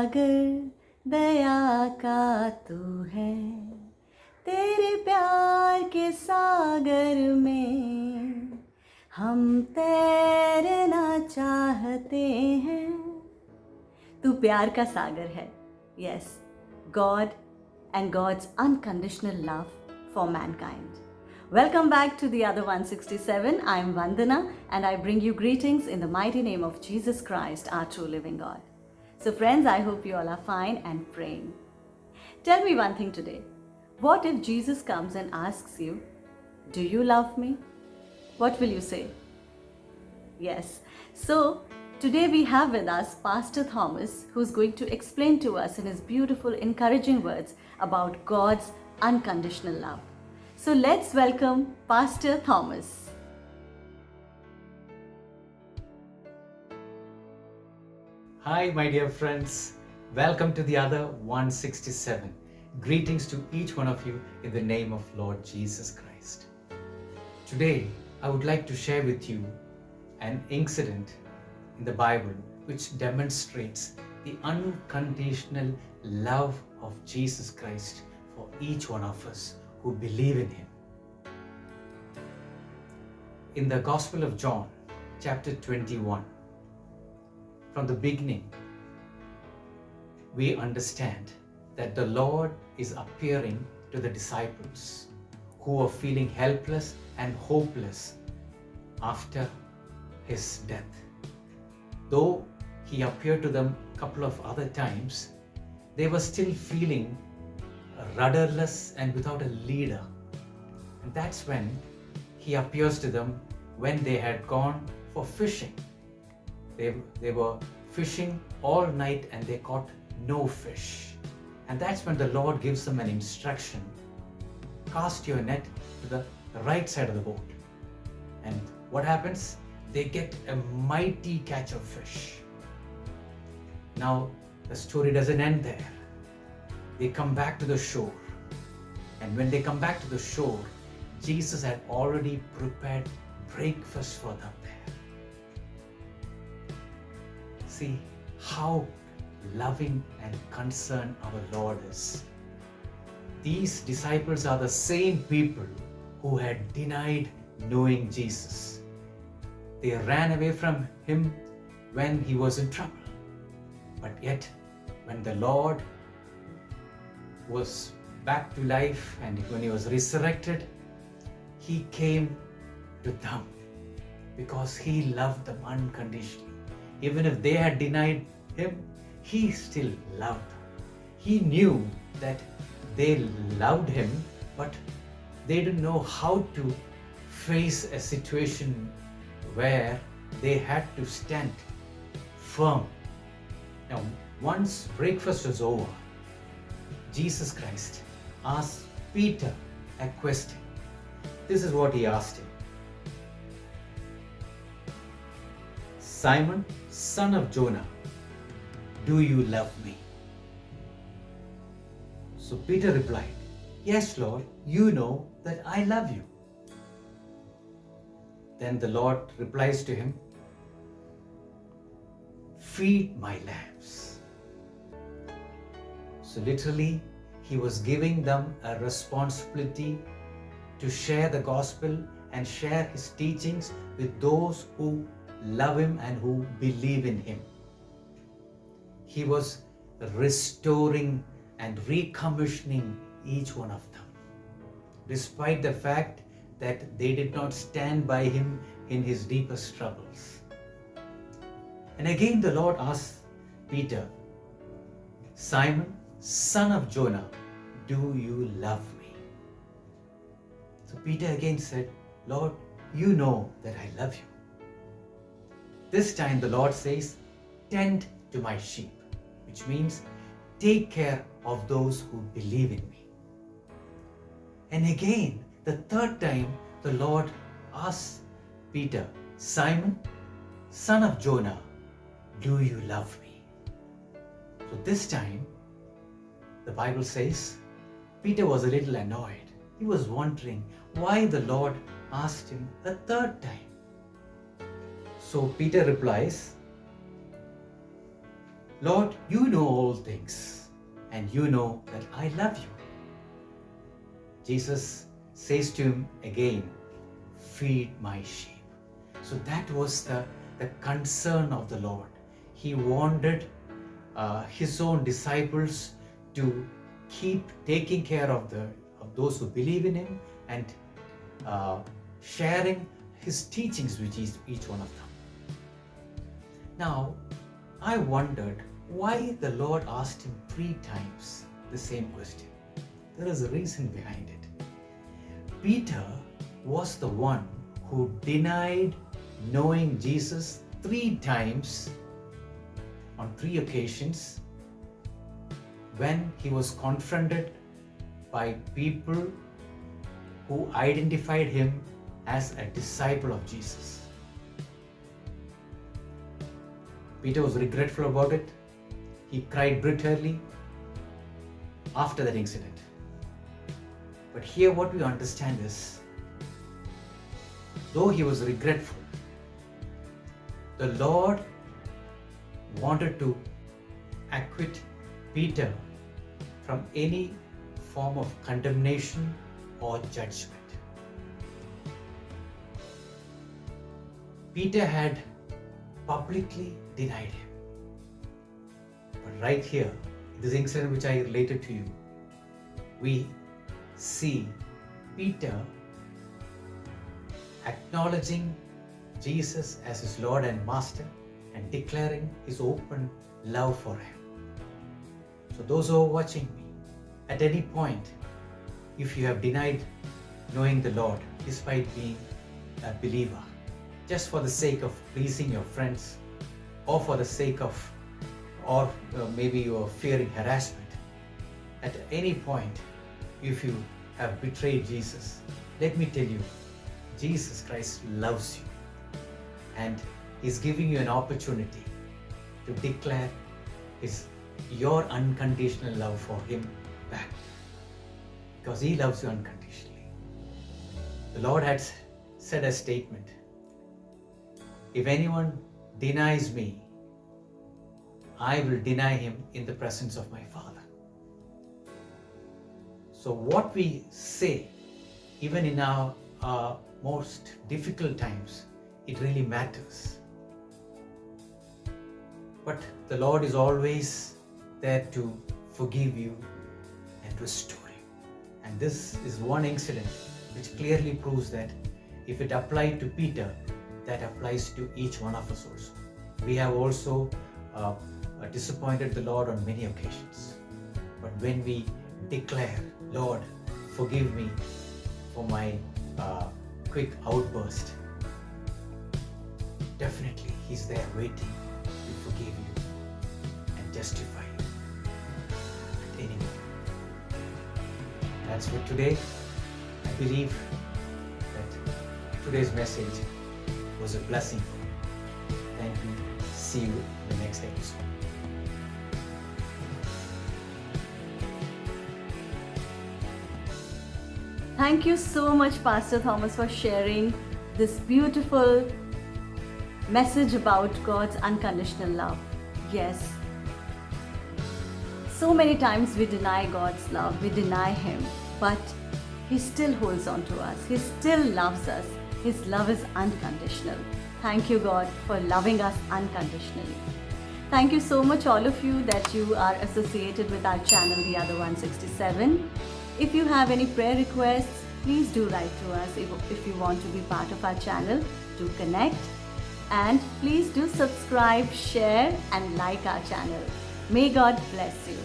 सागर दया का तू है, तेरे प्यार के सागर में हम तैरना चाहते हैं। तू प्यार का सागर है। Yes, God and God's unconditional love for mankind. Welcome back to the other 167. I am Vandana and I bring you greetings in the mighty name of Jesus Christ, our true living God. So friends, I hope you all are fine and praying. Tell me one thing today. What if Jesus comes and asks you, do you love me? What will you say? Yes. So today we have with us Pastor Thomas, who's going to explain to us in his beautiful, encouraging words about God's unconditional love. So let's welcome Pastor Thomas. Hi, my dear friends. Welcome to the other 167. Greetings to each one of you in the name of Lord Jesus Christ. Today, I would like to share with you an incident in the Bible which demonstrates the unconditional love of Jesus Christ for each one of us who believe in Him. In the Gospel of John, chapter 21, from the beginning, we understand that the Lord is appearing to the disciples who are feeling helpless and hopeless after His death. Though He appeared to them a couple of other times, they were still feeling rudderless and without a leader. And that's when He appears to them when they had gone for fishing. They were fishing all night and they caught no fish. And that's when the Lord gives them an instruction. Cast your net to the right side of the boat. And what happens? They get a mighty catch of fish. Now, the story doesn't end there. They come back to the shore. And when they come back to the shore, Jesus had already prepared breakfast for them there. See how loving and concerned our Lord is. These disciples are the same people who had denied knowing Jesus. They ran away from Him when He was in trouble. But yet, when the Lord was back to life and when He was resurrected, He came to them because He loved them unconditionally. Even if they had denied Him, He still loved them. He knew that they loved Him, but they didn't know how to face a situation where they had to stand firm. Now, once breakfast was over, Jesus Christ asked Peter a question. This is what He asked him. Simon, son of Jonah, do you love me? So Peter replied, yes, Lord, you know that I love you. Then the Lord replies to him, feed my lambs. So literally, He was giving them a responsibility to share the gospel and share His teachings with those who love Him and who believe in Him. He was restoring and recommissioning each one of them, despite the fact that they did not stand by Him in His deepest troubles. And again the Lord asked Peter, Simon, son of Jonah, do you love me? So Peter again said, Lord, you know that I love you. This time the Lord says, tend to my sheep, which means take care of those who believe in me. And again, the third time, the Lord asks Peter, Simon, son of Jonah, do you love me? So this time, the Bible says, Peter was a little annoyed. He was wondering why the Lord asked him a third time. So Peter replies, Lord, you know all things, and you know that I love you. Jesus says to him again, feed my sheep. So that was the concern of the Lord. He wanted his own disciples to keep taking care of those who believe in him and sharing his teachings with each one of them. Now, I wondered why the Lord asked him 3 times the same question. There is a reason behind it. Peter was the one who denied knowing Jesus 3 times on 3 occasions when he was confronted by people who identified him as a disciple of Jesus. Peter was regretful about it. He cried bitterly after that incident. But here what we understand is, though he was regretful, the Lord wanted to acquit Peter from any form of condemnation or judgment. Peter had publicly denied him. But right here, this incident which I related to you, we see Peter acknowledging Jesus as his Lord and Master and declaring his open love for him. So those who are watching me, at any point, if you have denied knowing the Lord despite being a believer, just for the sake of pleasing your friends, or for the sake of, or maybe you are fearing harassment, at any point, if you have betrayed Jesus, let me tell you, Jesus Christ loves you and is giving you an opportunity to declare your unconditional love for him back, because he loves you unconditionally. The Lord had said a statement, if anyone denies me, I will deny him in the presence of my Father. So what we say, even in our most difficult times, it really matters. But the Lord is always there to forgive you and restore you. And this is one incident which clearly proves that if it applied to Peter, that applies to each one of us also. We have also disappointed the Lord on many occasions. But when we declare, Lord, forgive me for my quick outburst, definitely he's there waiting to forgive you and justify you at any moment. That's for today. I believe that today's message was a blessing for you. Thank you. See you in the next episode. Thank you so much, Pastor Thomas, for sharing this beautiful message about God's unconditional love. Yes, so many times we deny God's love, we deny Him, but He still holds on to us. He still loves us. His love is unconditional. Thank you, God, for loving us unconditionally. Thank you so much, all of you, that you are associated with our channel, The Other 167. If you have any prayer requests, please do write to us if you want to be part of our channel, to connect. And please do subscribe, share, and like our channel. May God bless you.